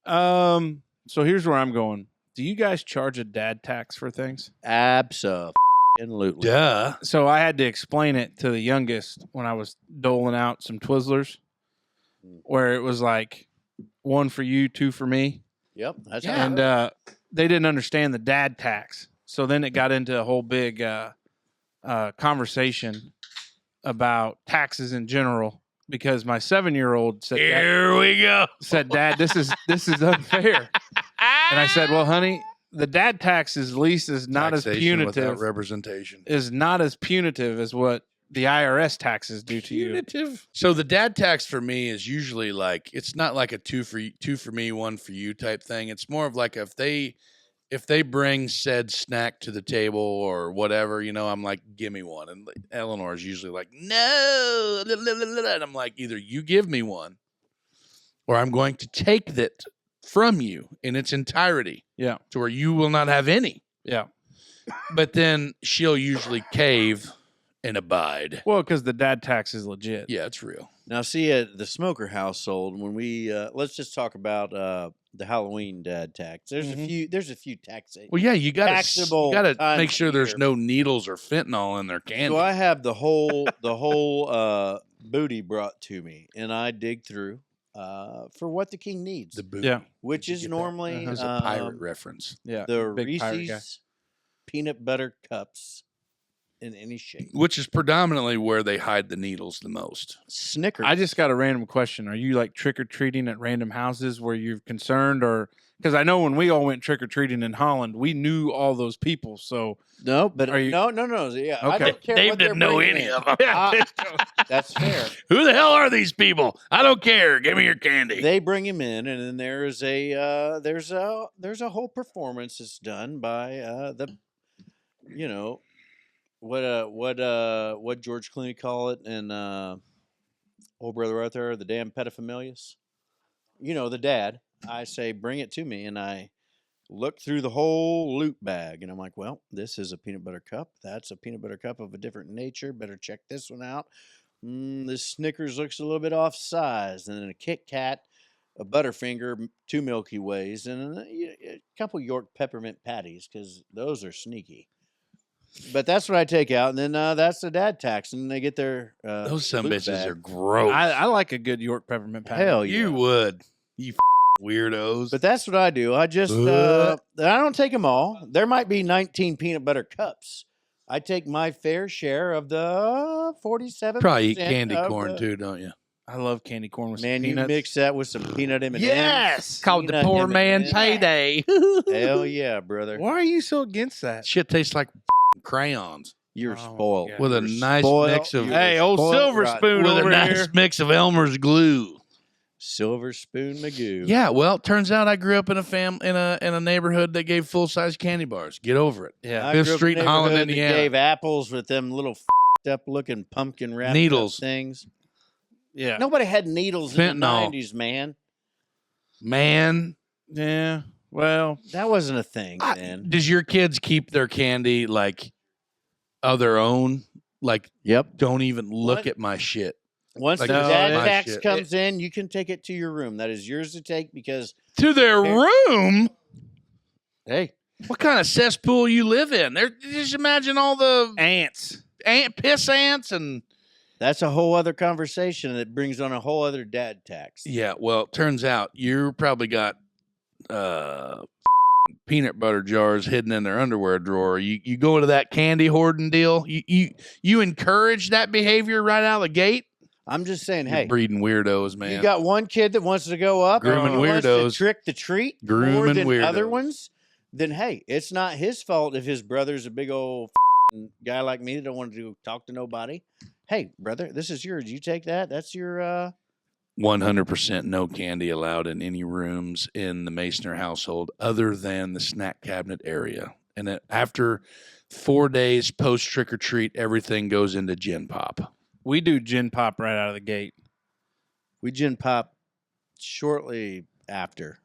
So here's where I'm going. Do you guys charge a dad tax for things? Absolutely. Duh. So I had to explain it to the youngest when I was doling out some Twizzlers, where it was like 1 for you, 2 for me. Yep. That's And they didn't understand the dad tax. So then it got into a whole big conversation about taxes in general because my 7-year-old said, Here we go. said, Dad, this is unfair. And I said, well, honey, the dad tax is not as Taxation without punitive. representation. Is not as punitive as what the IRS taxes do to you. So the dad tax for me is usually like, it's not like a 2 for me, 1 for you type thing. It's more of like if they bring said snack to the table or whatever, I'm like, give me one. And Eleanor is usually like, no. And I'm like, either you give me one or I'm going to take that from you in its entirety. Yeah. To where you will not have any. Yeah. But then she'll usually cave and abide. Well, because the dad tax is legit. Yeah, it's real. Now, see, at the Smoker household, when we let's just talk about the Halloween dad tax. There's a few taxes. Well, yeah, you got Taxable to times make sure a there's year. no needles or fentanyl in their candy. So I have the whole booty brought to me, and I dig through for what the king needs, the booty. Yeah. which is Get that? normally It's a pirate reference. Yeah. the big pirate guy. Reese's peanut butter cups in any shape. Which is predominantly where they hide the needles the most. Snickers. I just got a random question. Are you like trick-or-treating at random houses where you're concerned or because I know when we all went trick-or-treating in Holland, we knew all those people. So no, but Are you- no. Yeah, I Okay. don't care Dave what they're didn't know bringing any in. of them. That's fair. Who the hell are these people? I don't care. Give me your candy. They bring him in, and then there's a whole performance that's done by what George Clooney call it, and old brother Arthur, the damn pedophilia. The dad. I say, bring it to me, and I look through the whole loot bag, and I'm like, well, this is a peanut butter cup. That's a peanut butter cup of a different nature. Better check this one out. This Snickers looks a little bit off size, and then a Kit Kat, a Butterfinger, 2 Milky Ways, and a couple York peppermint patties because those are sneaky. But that's what I take out, and then that's the dad tax, and they get their Those some loot bitches bag. are gross. I like a good York peppermint patty. Hell yeah. You would. You weirdos. But that's what I do. I just I don't take them all. There might be 19 peanut butter cups. I take my fair share of the 47. Probably eat candy corn too, don't you? I love candy corn with Man, some you peanuts. mix that with some peanut M&Ms. Yes, called the Peanut poor man M&Ms. payday. Hell yeah, brother. Why are you so against that? Shit tastes like crayons You're Oh, spoiled. yeah. with a You're nice spoiled. mix of You're Hey, old spoiled silver rotten. spoon with a over nice here. mix of Elmer's glue. Silver spoon Magoo. Yeah, well, it turns out I grew up in a neighborhood that gave full size candy bars. Get over it. Yeah. I Fifth grew up Street in in a Holland, neighborhood that Indiana. Gave apples with them little up looking pumpkin wrapped Needles. up things. Yeah. Nobody had needles in the Fentanyl. 90s, man. Man, Yeah. Well, That wasn't a thing then. does your kids keep their candy like of their own? Like, Yep. don't even look What? at my shit. Once Like, the no, dad my tax shit. comes in, you can take it to your room. That is yours to take because, To their room? hey, What kind of cesspool you live in? Just imagine all the ants. piss ants and that's a whole other conversation that brings on a whole other dad tax. yeah. Well, it turns out you probably got peanut butter jars hidden in their underwear drawer. You go into that candy hoarding deal. You encourage that behavior right out of the gate. I'm just saying, You're hey, breeding weirdos, man. you got one kid that wants to go up Grooming and wants weirdos. to trick the treat more Grooming than other weirdos. ones, then hey, it's not his fault if his brother's a big old guy like me that don't want to talk to nobody. Hey, brother, this is yours. You take that. That's your 100% no candy allowed in any rooms in the Masoner household other than the snack cabinet area. And then after 4 days post trick or treat, everything goes into gin pop. We do gin pop right out of the gate. we gin pop shortly after.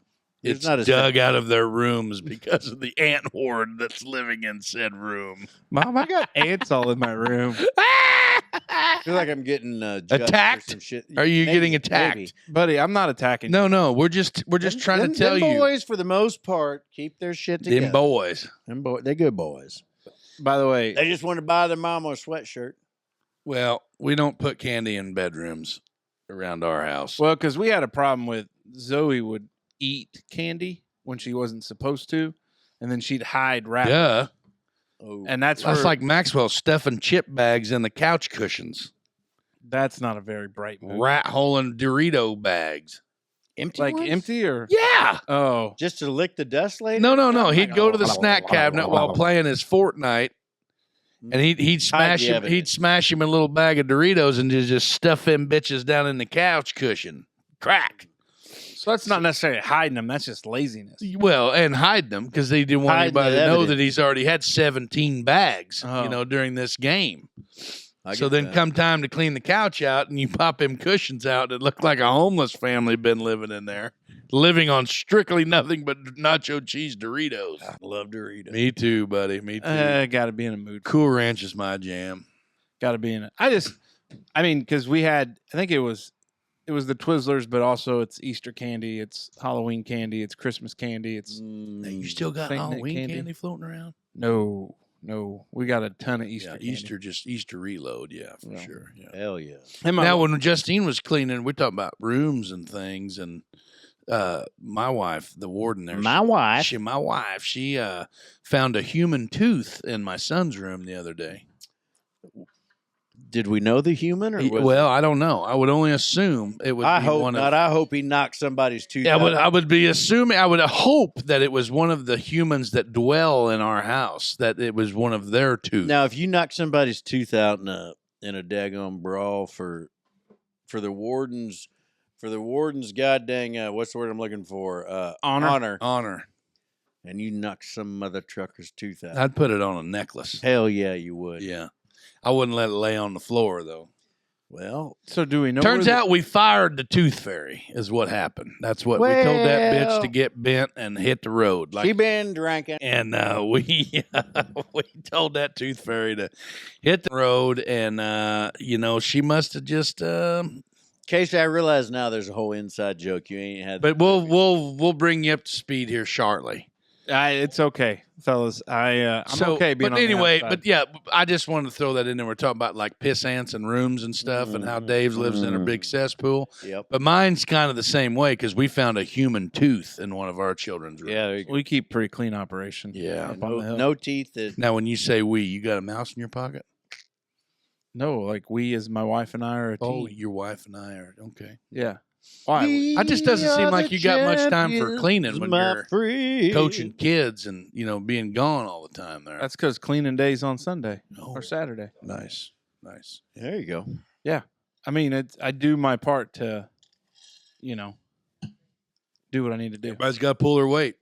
There's It's not as dug out of their rooms because of the ant horde that's living in said room. Mom, I got ants all in my room. I feel like I'm getting judged Attacked? for some shit. Are you Maybe, getting attacked? maybe. Buddy, I'm not attacking you. No, we're just trying to tell them you, boys, for the most part, keep their shit together. them boys. They're good boys. By the way, They just want to buy their mama a sweatshirt. Well, we don't put candy in bedrooms around our house. well, because we had a problem with Zoe would eat candy when she wasn't supposed to, and then she'd hide wrappers. Duh. Oh, And that's That's where, like Maxwell stuffing chip bags in the couch cushions, that's not a very bright move. rat holing Dorito bags. empty Like ones? empty or Yeah. oh, Just to lick the dust later? No. He'd go to the snack cabinet while playing his Fortnite, and he'd smash the him. evidence. He'd smash him a little bag of Doritos and just stuff them bitches down in the couch cushion. Crack. so that's not necessarily hiding them. That's just laziness. Well, and hide them because they didn't want Hide the anybody to know that evidence. he's already had 17 bags, Oh. during this game. I So get then that. come time to clean the couch out and you pop them cushions out, and it looked like a homeless family been living in there, living on strictly nothing but nacho cheese Doritos. I love Doritos. Me too, buddy. Me too. Got to be in a mood. Cool Ranch is my jam. Got to be in it. I mean, because we had, I think it was the Twizzlers, but also it's Easter candy, it's Halloween candy, it's Christmas candy, it's Hey, you still got Saint Nick Halloween candy? candy floating around? no, we got a ton of Easter Yeah, candy. Easter reload. Yeah, for Yeah. sure. Yeah. Hell yeah. And my- Now, when Justine was cleaning, we're talking about rooms and things, and my wife, the warden there, My wife. she found a human tooth in my son's room the other day. Did we know the human? Or was Well, I don't know. I would only assume it would I be hope one not. of. I hope he knocked somebody's tooth Yeah, out. I would be assuming. I would hope that it was one of the humans that dwell in our house. That it was one of their tooth. Now, if you knock somebody's tooth out in a daggone brawl for the warden's goddamn what's the word I'm looking for? Honor. Honor. And you knock some mother trucker's tooth out. I'd put it on a necklace. Hell yeah, you would. Yeah, I wouldn't let it lay on the floor though. Well, So do we know? Turns where out we fired the tooth fairy. Is what happened. That's what we told that bitch to get bent and hit the road. she been drinking. And we we told that tooth fairy to hit the road, and she must have just. Casey, I realize now there's a whole inside joke you ain't had. But we'll bring you up to speed here shortly. it's okay, fellas. I'm okay being. But on anyway, the outside. but yeah, I just wanted to throw that in there. We're talking about like piss ants and rooms and stuff, and how Dave lives in a big cesspool. Yep. But mine's kind of the same way because we found a human tooth in one of our children's rooms. Yeah. There you go. we keep pretty clean operation. Yeah. up on the hill. No teeth. That Now, when you say we, you got a mouse in your pocket? No, like we as my wife and I are a team. Oh, your wife and I are okay. Yeah. Why? It just doesn't seem like you got much time for cleaning when you're friend. coaching kids and being gone all the time there. That's because cleaning days on Sunday Oh, or Saturday. nice. There you go. I mean, I do my part to, do what I need to do. Everybody's got to pull their weight.